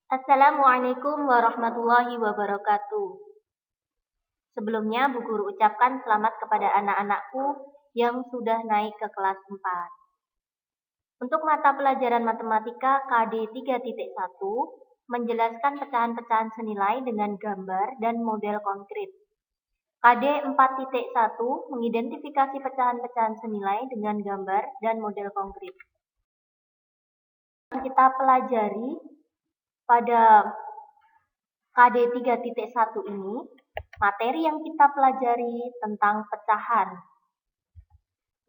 Assalamualaikum warahmatullahi wabarakatuh. Sebelumnya, Bu Guru ucapkan selamat kepada anak-anakku yang sudah naik ke kelas 4. Untuk mata pelajaran matematika KD 3.1 menjelaskan pecahan-pecahan senilai dengan gambar dan model konkret. KD 4.1 mengidentifikasi pecahan-pecahan senilai dengan gambar dan model konkret. Kita pelajari pada KD 3.1 ini, materi yang kita pelajari tentang pecahan.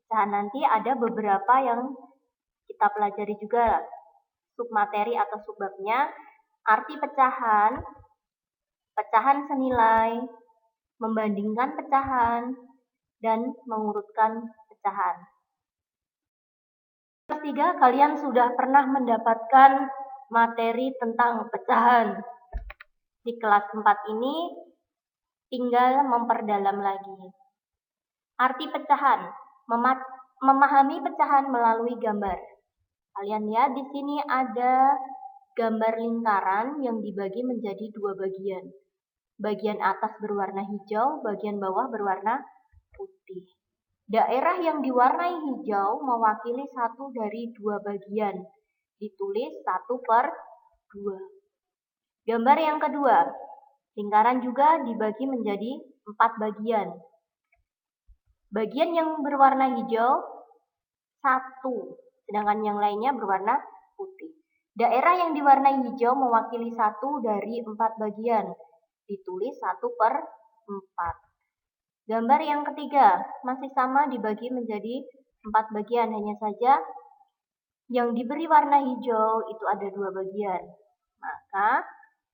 Pecahan nanti ada beberapa yang kita pelajari juga, submateri atau subbabnya, arti pecahan, pecahan senilai, membandingkan pecahan, dan mengurutkan pecahan. Ketiga, kalian sudah pernah mendapatkan materi tentang pecahan. Di kelas 4 ini tinggal memperdalam lagi. Arti pecahan, memahami pecahan melalui gambar. Kalian lihat di sini ada gambar lingkaran yang dibagi menjadi dua bagian. Bagian atas berwarna hijau, bagian bawah berwarna putih. Daerah yang diwarnai hijau mewakili satu dari dua bagian. Ditulis 1/2. Gambar yang kedua, lingkaran juga dibagi menjadi 4 bagian. Bagian yang berwarna hijau 1, sedangkan yang lainnya berwarna putih. Daerah yang diwarnai hijau mewakili 1 dari 4 bagian. Ditulis 1/4. Gambar yang ketiga masih sama dibagi menjadi 4 bagian, hanya saja yang diberi warna hijau itu ada 2 bagian. Maka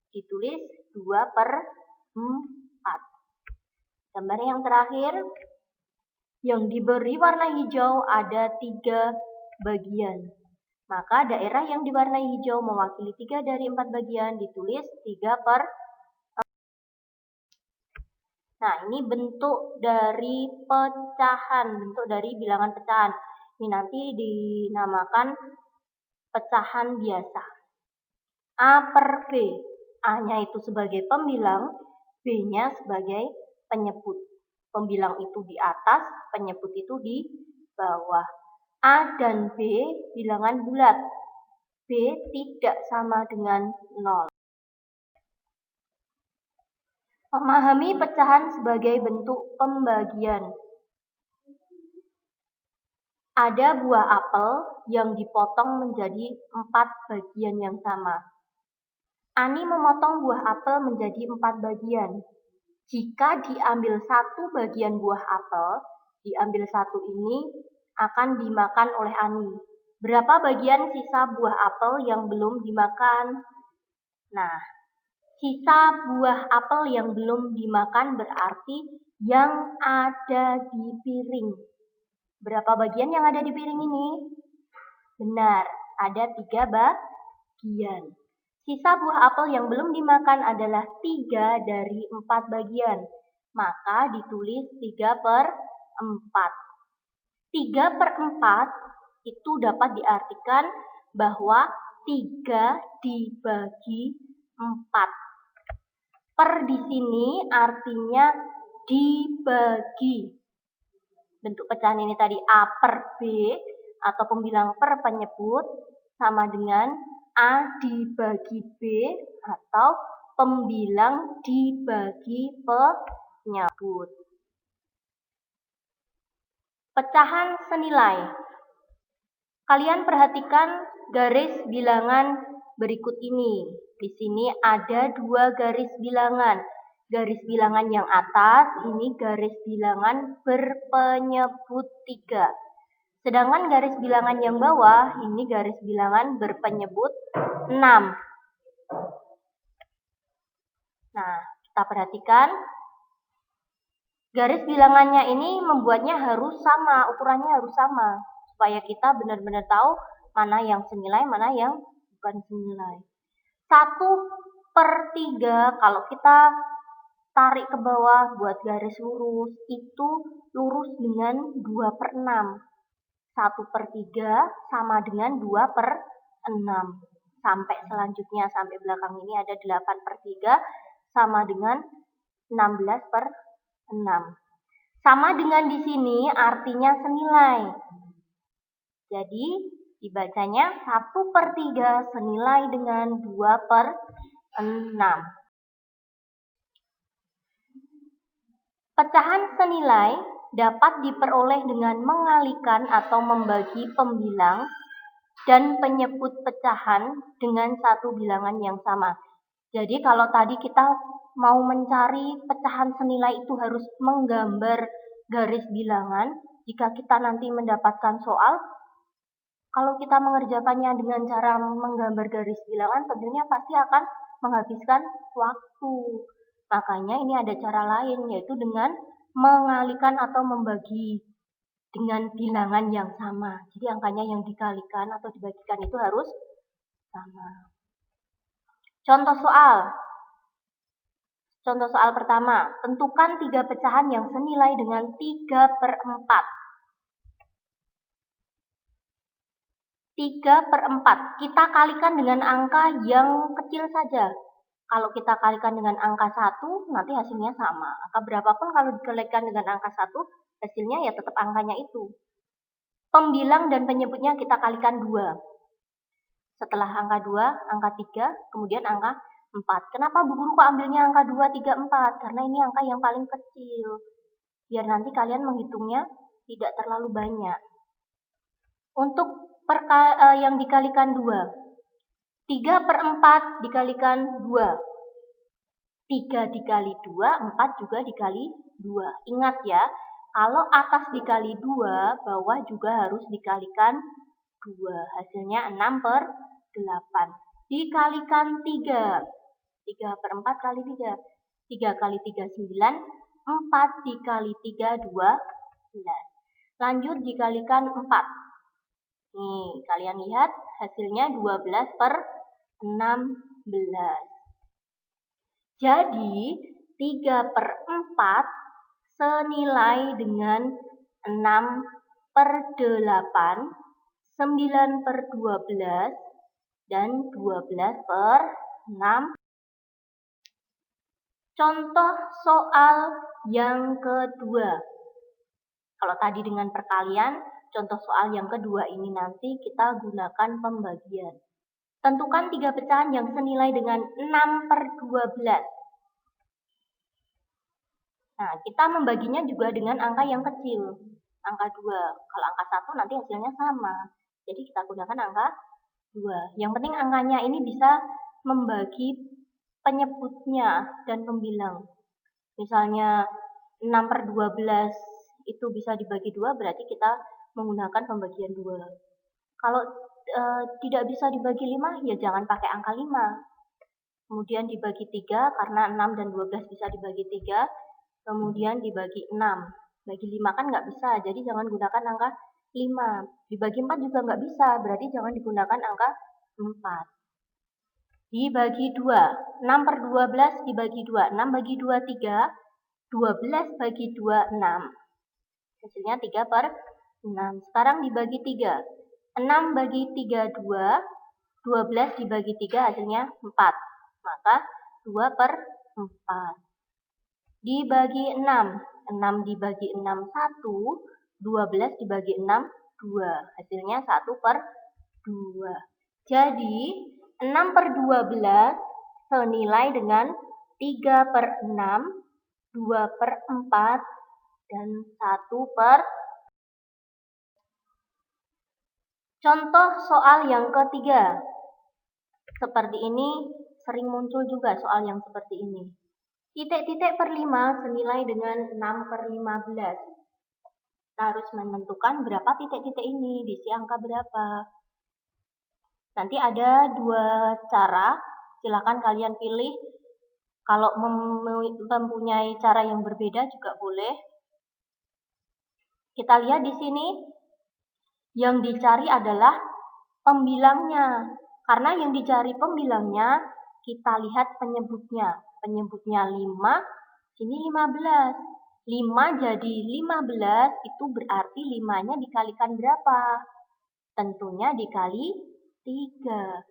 ditulis 2/4. Gambar yang terakhir, yang diberi warna hijau ada 3 bagian. Maka daerah yang diwarnai hijau mewakili 3 dari 4 bagian, ditulis 3/4. Nah, ini bentuk dari pecahan, bentuk dari bilangan pecahan. Ini nanti dinamakan pecahan biasa. A/B. A-nya itu sebagai pembilang, B-nya sebagai penyebut. Pembilang itu di atas, penyebut itu di bawah. A dan B bilangan bulat. B tidak sama dengan 0. Memahami pecahan sebagai bentuk pembagian. Ada buah apel yang dipotong menjadi 4 bagian yang sama. Ani memotong buah apel menjadi 4 bagian. Jika diambil 1 bagian buah apel, diambil 1 ini akan dimakan oleh Ani. Berapa bagian sisa buah apel yang belum dimakan? Nah, sisa buah apel yang belum dimakan berarti yang ada di piring. Berapa bagian yang ada di piring ini? Benar, ada 3 bagian. Sisa buah apel yang belum dimakan adalah 3 dari 4 bagian. Maka ditulis 3/4. 3/4 itu dapat diartikan bahwa 3 dibagi 4. Per di sini artinya dibagi. Bentuk pecahan ini tadi A/B atau pembilang per penyebut sama dengan A dibagi B atau pembilang dibagi penyebut. Pecahan senilai. Kalian perhatikan garis bilangan berikut ini. Di sini ada 2 garis bilangan. Garis bilangan yang atas ini garis bilangan berpenyebut 3. Sedangkan garis bilangan yang bawah ini garis bilangan berpenyebut 6. Nah, kita perhatikan garis bilangannya ini membuatnya harus sama, ukurannya harus sama, supaya kita benar-benar tahu mana yang senilai, mana yang bukan senilai. 1/3 kalau kita tarik ke bawah buat garis lurus, itu lurus dengan 2/6. 1/3 sama dengan 2/6. sampai selanjutnya, sampai belakang ini ada 8/3 sama dengan 16/6. Sama dengan di sini artinya senilai. Jadi dibacanya 1/3 senilai dengan 2/6. Pecahan senilai dapat diperoleh dengan mengalihkan atau membagi pembilang dan penyebut pecahan dengan satu bilangan yang sama. Jadi kalau tadi kita mau mencari pecahan senilai itu harus menggambar garis bilangan. Jika kita nanti mendapatkan soal, kalau kita mengerjakannya dengan cara menggambar garis bilangan, tentunya pasti akan menghabiskan waktu. Makanya ini ada cara lain, yaitu dengan mengalihkan atau membagi dengan bilangan yang sama. Jadi angkanya yang dikalikan atau dibagikan itu harus sama. Contoh soal pertama, tentukan 3 pecahan yang senilai dengan 3/4. 3/4, kita kalikan dengan angka yang kecil saja. Kalau kita kalikan dengan angka 1, nanti hasilnya sama. Angka berapapun kalau dikalikan dengan angka 1, hasilnya ya tetap angkanya itu. Pembilang dan penyebutnya kita kalikan 2. Setelah angka 2, angka 3, kemudian angka 4. Kenapa Bu Guru kok ambilnya angka 2, 3, 4? Karena ini angka yang paling kecil. Biar nanti kalian menghitungnya tidak terlalu banyak. Untuk yang dikalikan 2. 3/4 dikalikan 2. 3 dikali 2, 4 juga dikali 2. Ingat ya, kalau atas dikali 2, bawah juga harus dikalikan 2. Hasilnya 6/8. Dikalikan 3. 3/4 kali 3. 3 kali 3, 9. 4 dikali 3, 12. Lanjut dikalikan 4. Nih, kalian lihat hasilnya 12/16. Jadi 3/4 senilai dengan 6/8, 9/12, dan 12/6. Contoh soal yang kedua. Kalau tadi dengan perkalian, contoh soal yang kedua ini nanti kita gunakan pembagian. Tentukan 3 pecahan yang senilai dengan 6/12. Nah, kita membaginya juga dengan angka yang kecil, angka 2. Kalau angka 1 nanti hasilnya sama. Jadi kita gunakan angka 2. Yang penting angkanya ini bisa membagi penyebutnya dan pembilang. Misalnya 6/12 itu bisa dibagi 2, berarti kita menggunakan pembagian 2. Kalau tidak bisa dibagi 5, ya jangan pakai angka 5. Kemudian dibagi 3, karena 6 dan 12 bisa dibagi 3. Kemudian dibagi 6. Bagi 5 kan nggak bisa, jadi jangan gunakan angka 5. Dibagi 4 juga nggak bisa, berarti jangan digunakan angka 4. Dibagi 2. 6/12 dibagi 2. 6 bagi 2, 3. 12 bagi 2, 6. Hasilnya 3/6. Sekarang dibagi 3. 6 bagi 3, 2. 12 dibagi 3 hasilnya 4. Maka 2/4. Dibagi 6. 6 dibagi 6, 1. 12 dibagi 6, 2. Hasilnya 1/2. Jadi 6/12 senilai dengan 3/6, 2/4, dan 1/. Contoh soal yang ketiga. Seperti ini sering muncul juga soal yang seperti ini. Titik-titik per 5 senilai dengan 6/15. Kita harus menentukan berapa titik-titik ini, diisi angka berapa. Nanti ada 2 cara, silakan kalian pilih. Kalau mempunyai cara yang berbeda juga boleh. Kita lihat di sini, yang dicari adalah pembilangnya. Karena yang dicari pembilangnya, kita lihat penyebutnya. Penyebutnya 5, sini 15. 5 jadi 15, itu berarti 5-nya dikalikan berapa? Tentunya dikali 3.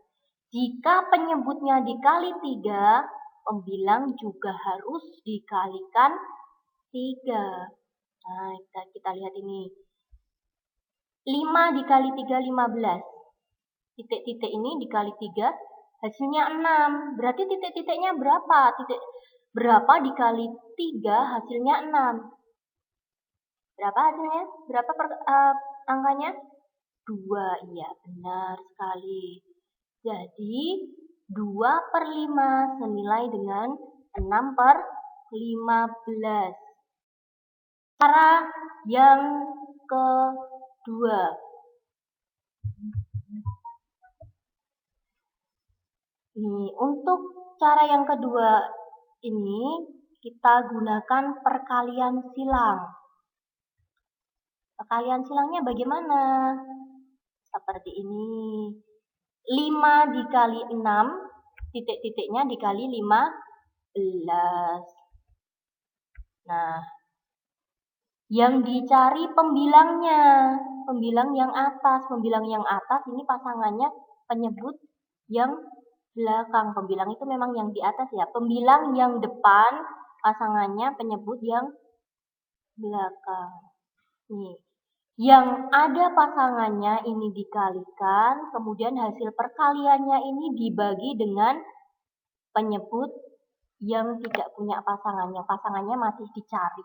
Jika penyebutnya dikali 3, pembilang juga harus dikalikan 3. Nah, kita lihat ini. 5 dikali 3, 15. Titik-titik ini dikali 3, hasilnya 6. Berarti titik-titiknya berapa? Berapa dikali 3, hasilnya 6. Berapa hasilnya? Berapa angkanya? 2. Iya, benar sekali. Jadi, 2/5 senilai dengan 6/15. Cara yang kedua. Untuk cara yang kedua ini, kita gunakan perkalian silang. Perkalian silangnya bagaimana? Seperti ini. 5 dikali 6, titik-titiknya dikali 15. Nah, yang dicari pembilangnya. Pembilang yang atas. Pembilang yang atas ini pasangannya penyebut yang belakang. Pembilang itu memang yang di atas ya. Pembilang yang depan pasangannya penyebut yang belakang. Nih. Yang ada pasangannya ini dikalikan, kemudian hasil perkaliannya ini dibagi dengan penyebut yang tidak punya pasangannya. Pasangannya masih dicari.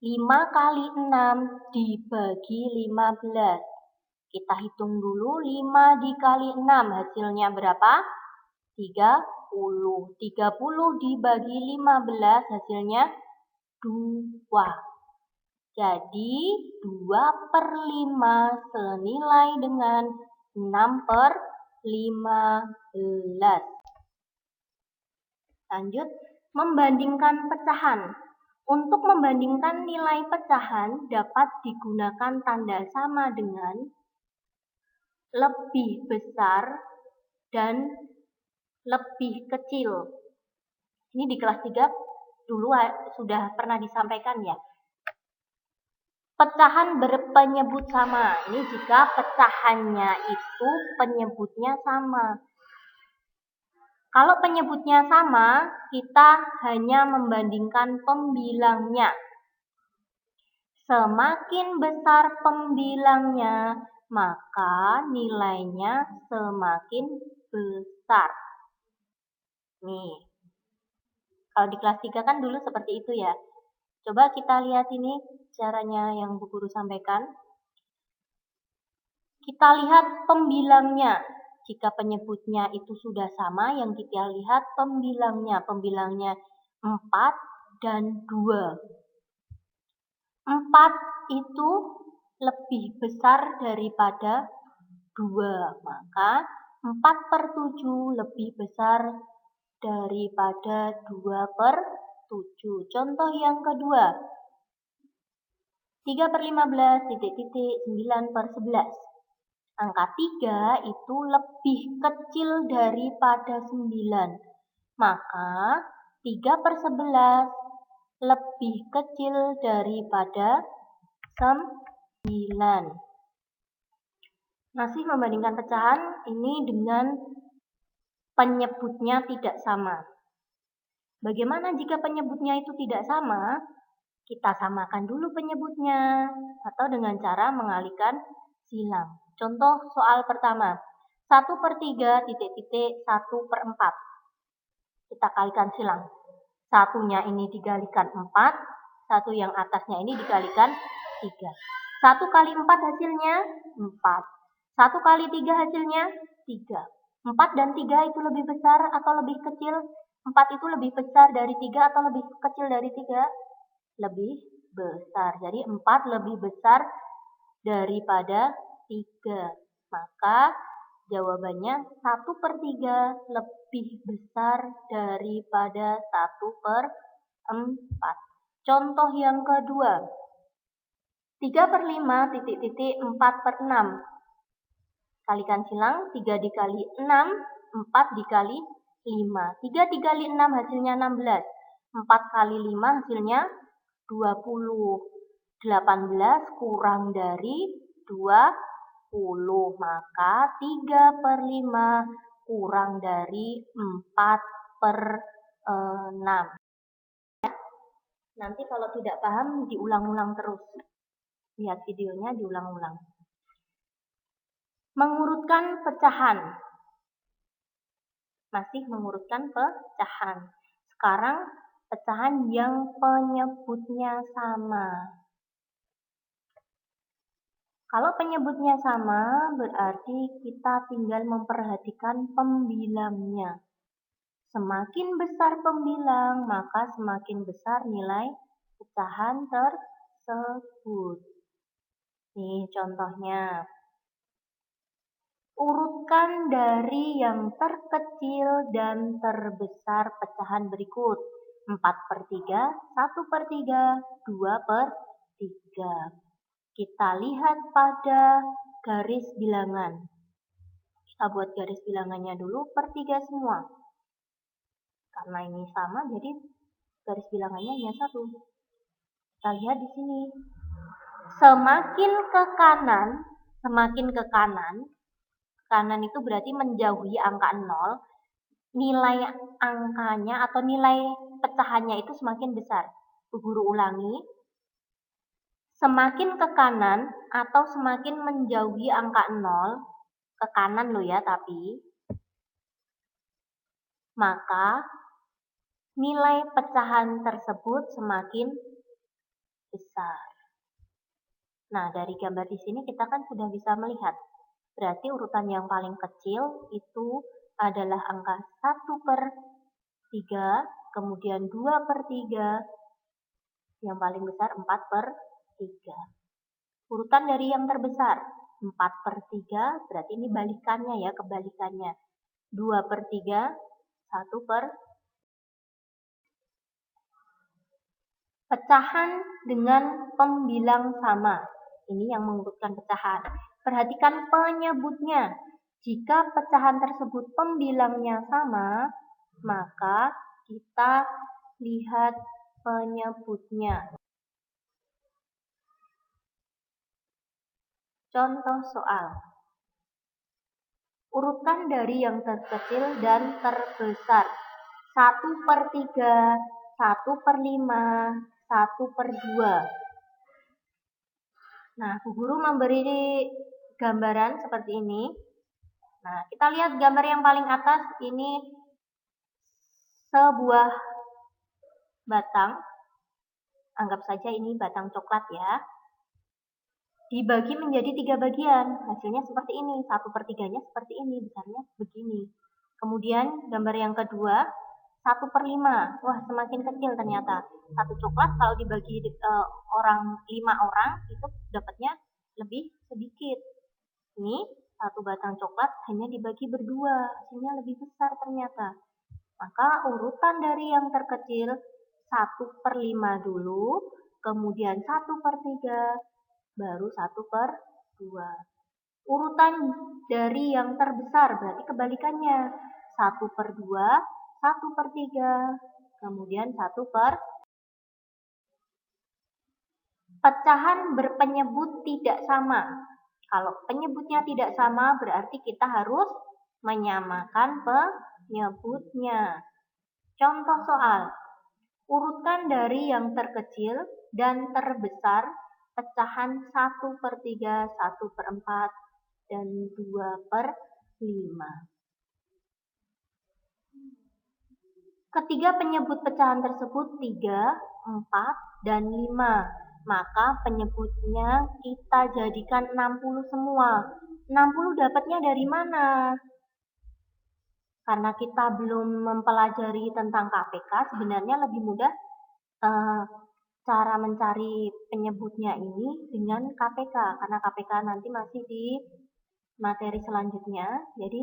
5 kali 6 dibagi 15. Kita hitung dulu 5 dikali 6 hasilnya berapa? 30. 30 dibagi 15 hasilnya 2. Jadi 2/5 senilai dengan 6/15. Lanjut, membandingkan pecahan. Untuk membandingkan nilai pecahan dapat digunakan tanda sama dengan lebih besar dan lebih kecil. Ini di kelas 3 dulu sudah pernah disampaikan ya. Pecahan berpenyebut sama. Ini jika pecahannya itu penyebutnya sama. Kalau penyebutnya sama, kita hanya membandingkan pembilangnya. Semakin besar pembilangnya, maka nilainya semakin besar. Nih, kalau di kelas 3 kan dulu seperti itu ya. Coba kita lihat ini caranya yang Bu Guru sampaikan. Kita lihat pembilangnya. Jika penyebutnya itu sudah sama, yang kita lihat pembilangnya. Pembilangnya 4 dan 2. 4 itu lebih besar daripada 2. Maka 4/7 lebih besar daripada 2/7. Contoh yang kedua. 3/15, 9/11. Angka 3 itu lebih kecil daripada 9. Maka 3/11 lebih kecil daripada 9. Masih membandingkan pecahan ini dengan penyebutnya tidak sama. Bagaimana jika penyebutnya itu tidak sama? Kita samakan dulu penyebutnya atau dengan cara mengalihkan silang. Contoh soal pertama. 1/3 titik-titik 1/4. Kita kalikan silang. Satunya ini dikalikan 4, satu yang atasnya ini dikalikan 3. 1 kali 4 hasilnya 4. 1 kali 3 hasilnya 3. 4 dan 3 itu lebih besar atau lebih kecil? 4 itu lebih besar dari 3 atau lebih kecil dari 3? Lebih besar. Jadi 4 lebih besar daripada 3. Maka jawabannya 1/3 lebih besar daripada 1/4. Contoh yang kedua. 3/5 titik-titik 4/6. Kalikan silang 3 dikali 6, 4 dikali 5. 3 dikali 6 hasilnya 16. 4 kali 5 hasilnya 20. 18 kurang dari 20. Maka 3/5 kurang dari 4/6. Nanti kalau tidak paham diulang-ulang terus. Lihat videonya diulang-ulang. Mengurutkan pecahan. Masih mengurutkan pecahan. Sekarang pecahan yang penyebutnya sama. Kalau penyebutnya sama, berarti kita tinggal memperhatikan pembilangnya. Semakin besar pembilang, maka semakin besar nilai pecahan tersebut. Nih contohnya. Urutkan dari yang terkecil dan terbesar pecahan berikut. 4/3, 1/3, 2/3. Kita lihat pada garis bilangan. Kita buat garis bilangannya dulu per 3 semua. Karena ini sama, jadi garis bilangannya hanya 1. Kita lihat di sini. Semakin ke kanan itu berarti menjauhi angka 0, nilai angkanya atau nilai pecahannya itu semakin besar. Bu Guru ulangi. Semakin ke kanan atau semakin menjauhi angka 0, ke kanan loh ya tapi, maka nilai pecahan tersebut semakin besar. Nah, dari gambar di sini kita kan sudah bisa melihat. Berarti urutan yang paling kecil itu adalah angka 1/3, kemudian 2/3, yang paling besar 4/3. Urutan dari yang terbesar, 4/3, berarti ini balikannya ya, kebalikannya. 2/3, 1/3. Pecahan dengan pembilang sama. Ini yang mengurutkan pecahan. Perhatikan penyebutnya. Jika pecahan tersebut pembilangnya sama, maka kita lihat penyebutnya. Contoh soal. Urutkan dari yang terkecil dan terbesar. 1/3, 1/5, 1/2. Nah, Bu Guru memberi gambaran seperti ini. Nah, kita lihat gambar yang paling atas ini sebuah batang. Anggap saja ini batang coklat ya. Dibagi menjadi 3 bagian. Hasilnya seperti ini. 1/3-nya seperti ini. Besarnya begini. Kemudian gambar yang kedua, 1/5. Wah, semakin kecil ternyata. Satu coklat kalau dibagi 5 orang itu dapatnya lebih sedikit. Ini satu batang coklat hanya dibagi berdua, hasilnya lebih besar ternyata. Maka urutan dari yang terkecil 1/5 dulu, kemudian 1/3, baru 1/2. Urutan dari yang terbesar berarti kebalikannya. 1/2, 1/3, kemudian 1/. Pecahan berpenyebut tidak sama. Kalau penyebutnya tidak sama berarti kita harus menyamakan penyebutnya. Contoh soal. Urutkan dari yang terkecil dan terbesar pecahan 1/3, 1/4, dan 2/5. Ketiga penyebut pecahan tersebut 3, 4, dan 5. Maka penyebutnya kita jadikan 60 semua. 60 dapatnya dari mana? Karena kita belum mempelajari tentang KPK, sebenarnya lebih mudah cara mencari penyebutnya ini dengan KPK. Karena KPK nanti masih di materi selanjutnya. Jadi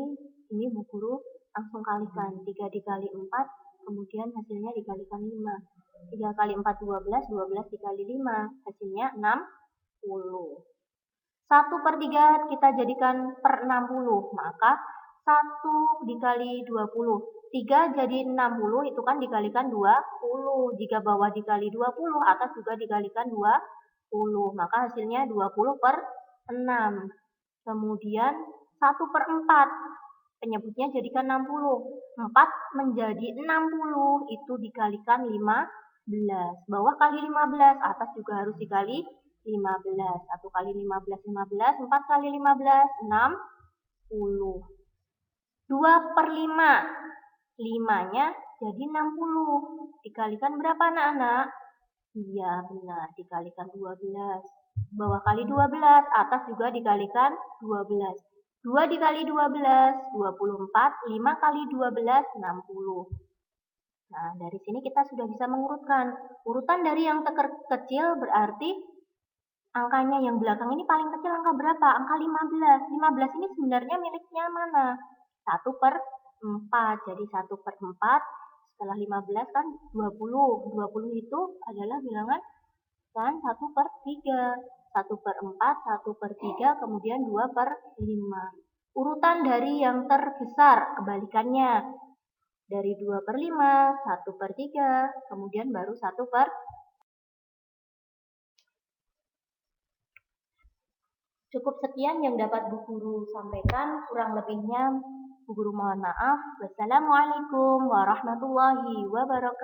ini Bu Guru langsung kalikan. 3 dikali 4, kemudian hasilnya dikalikan 5. 3 kali 4, 12, 12 dikali 5, hasilnya 60. 1/3 kita jadikan per 60, maka 1 dikali 20. 3 jadi 60, itu kan dikalikan 20. Jika bawah dikali 20, atas juga dikalikan 20. Maka hasilnya 20/6. Kemudian 1/4. Penyebutnya jadikan 60. 4 menjadi 60, itu dikalikan 15. Bawah kali 15, atas juga harus dikali 15. 1 kali 15, 15. 4 kali 15, 60. 2/5. 5-nya jadi 60. Dikalikan berapa anak-anak? Iya, benar. Dikalikan 12. Bawah kali 12, atas juga dikalikan 12. 2 dikali 12, 24. 5 kali 12, 60. Nah, dari sini kita sudah bisa mengurutkan. Urutan dari yang terkecil berarti angkanya yang belakang ini paling kecil angka berapa? Angka 15. 15 ini sebenarnya miliknya mana? 1/4. Jadi 1/4. Setelah 15 kan 20. 20 itu adalah bilangan kan 1/3. 1/4, 1/3, kemudian 2/5. Urutan dari yang terbesar, kebalikannya. Dari 2/5, 1/3, kemudian baru 1/. Cukup sekian yang dapat Bu Guru sampaikan, kurang lebihnya Bu Guru mohon maaf. Wassalamualaikum warahmatullahi wabarakatuh.